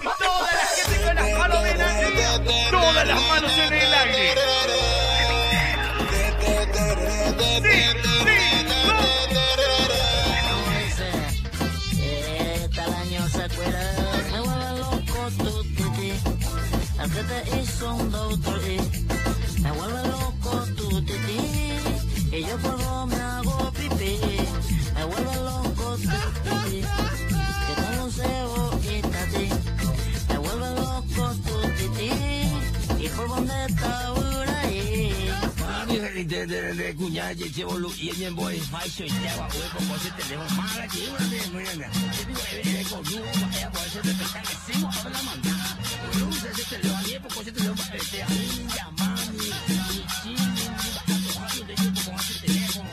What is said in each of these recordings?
Y todas las que tengan las manos bien arriba, todas las manos en el aire. Que te hizo un doctor y me vuelve loco tu tití y yo por me hago pipí, me vuelve loco tu tití, que como un cebo y tati, me vuelve loco tu tití y por donde está por ahí. De cuñada y llevo luz y en boy falso y lleva huevo por si tenemos mala que una de mañana yo digo de con luz vaya por ese de pescar que sigo a la mandada luz ese te lo ayer por si te lo este ahí llamani y chini bajo de yo con ese teléfono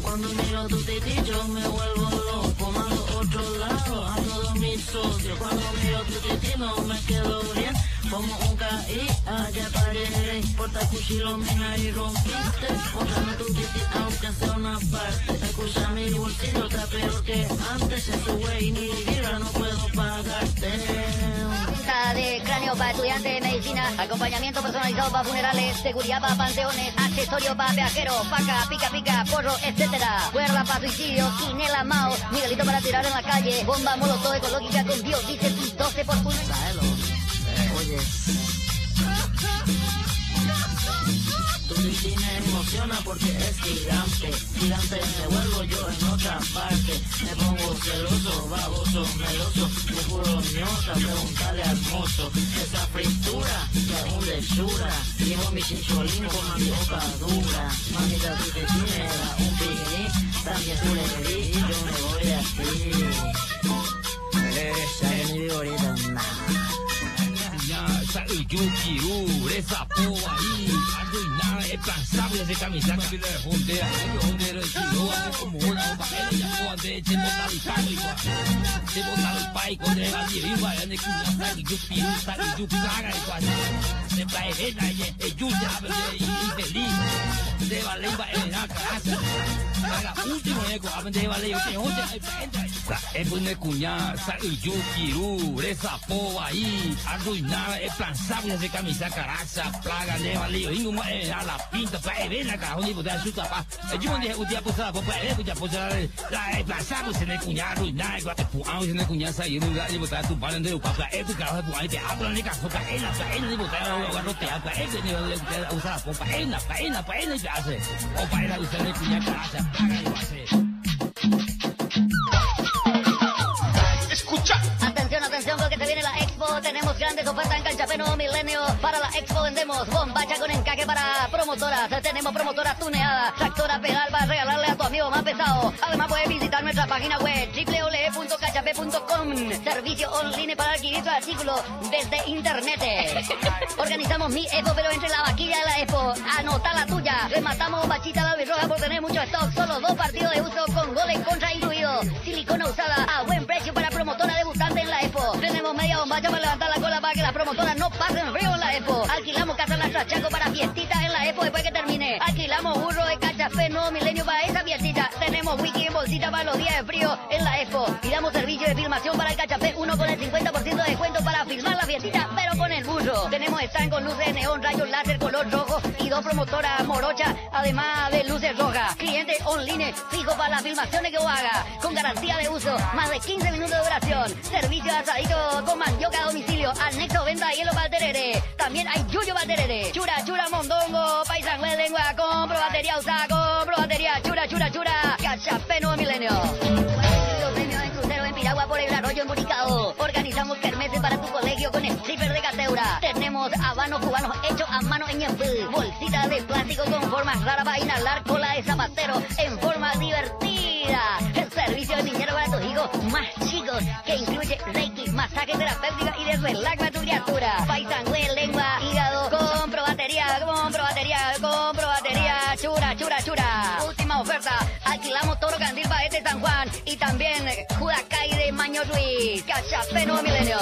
cuando miro tu titi yo me vuelvo loco más a los otros lados a todos mis socios cuando miro tu titi no me quedo bien como un caí, allá paré, importa cuchillo, mina y rompiste, bótame tu titi, aunque sea una parte, escucha mi bolsillo, está peor que antes, en tu güey ni vibra, no puedo pagarte. De cráneo para estudiantes de medicina, acompañamiento personalizado para funerales, seguridad para panteones, accesorios para viajeros, paca, pica, pica, porro, etcétera. Cuerda para suicidio, quinela, mao, Miguelito para tirar en la calle, bomba molotov ecológica con biodiesel y 12 por 1. Oye, tu titi me emociona porque es gigante, gigante me vuelvo yo en otra parte, me pongo celoso, baboso, meloso, me juro ñota, preguntarle al mozo, esa fritura que aún le chura, llevo mi chincholín con mandioca dura, mamita tu titi me da un picnic, también tú le di y yo me voy de aquí, ya que mi vigorita nada. Yukiru, esa poa ahí, arruinada, es planzable ese camisa que le jondea, el kilo, hace como una bomba, él ya fue de ese botalizado igual, se botaba el país con el valle igual, en el cuya, y yukiru, y yukisaga igual, se trae vena, y yuya, infeliz, de valemba, en la casa, haga último eco, de valemba, es buena cuñada, y yukiru, esa poa ahí, arruinada, es planzable ese camisa caraza, plaga, leva, lío, ingo, a la pinta, para ver la cajón y poder chutar, pa, yo me dije que usted posaba, para ver, ya posaba, la planzable, se le cuñado, y nada, igual, puan, se le cuñado, sair, y botar tu pan de papá, este carajo, puan, y te habla, ni caso, para él, y botar, agarrotear, para él, ni usar, para él, y hace, o para él, usted le cuñado, caraza, plaga, y hace. Escucha. Atención, porque te viene la Expo. Tenemos grandes ofertas en Calchapeno Milenio. Para la Expo vendemos bombacha con encaje para promotoras. Tenemos promotoras tuneadas, tractora pedal para regalarle a tu amigo más pesado. Además puedes visitar nuestra página web www.calchape.com. Servicio online para adquirir tu artículo desde internet. Organizamos mi Expo, pero entre la vaquilla de la Expo. Anota la tuya. Rematamos bombachita de albirroja por tener mucho stock. Solo 2 partidos de uso con goles contra incluido. Silicona usada a buen precio para promotora debutante en la Expo. Tenemos media bombacha para levantar la cola para que las promotoras no pasen frío en la Expo. Alquilamos casa en la Chachaco para fiestitas en la Expo después que termine. Alquilamos burro de Cachapé Nuevo Milenio para esa fiestita. Tenemos wiki en bolsita para los días de frío en la Expo. Y damos servicio de filmación para el Cachapé 1 con el 50% de descuento para filmar la fiestita, pero con el burro. Tenemos stand con luces de neón, rayos láser, color rojo y 2 promotoras morochas, además de luces rojas. Cliente online fijo para las filmaciones que vos hagas, con garantía de uso, más de 15 minutos de duración. Servicio de asadito con mandioca a domicilio, anexo venta de hielo para el tereré. También hay yuyo para el tereré. Chura, chura, mondongo, paisango de lengua, compro batería usada, compro batería, chura, chura, chura. Cachapé Nuevo Milenio. Los premios en crucero en Piragua por el arroyo emburicado. Organizamos kermeses para tu colegio con stripper de Cateura. Tenemos habanos cubanos hechos a mano en Ñembu. Bolsitas de plástico con formas raras para inhalar cola de zapatero en forma divertida. El servicio de niñero para tus hijos más chicos, que incluye reiki, masaje terapéutico y de relax para tu criatura. Paisango de lengua, hígado, compro batería, chura, chura, chura. Última oferta, alquilamos Toro Candil para este San Juan y también Judacay de Maño Ruiz. Cachapé Nuevo Milenio.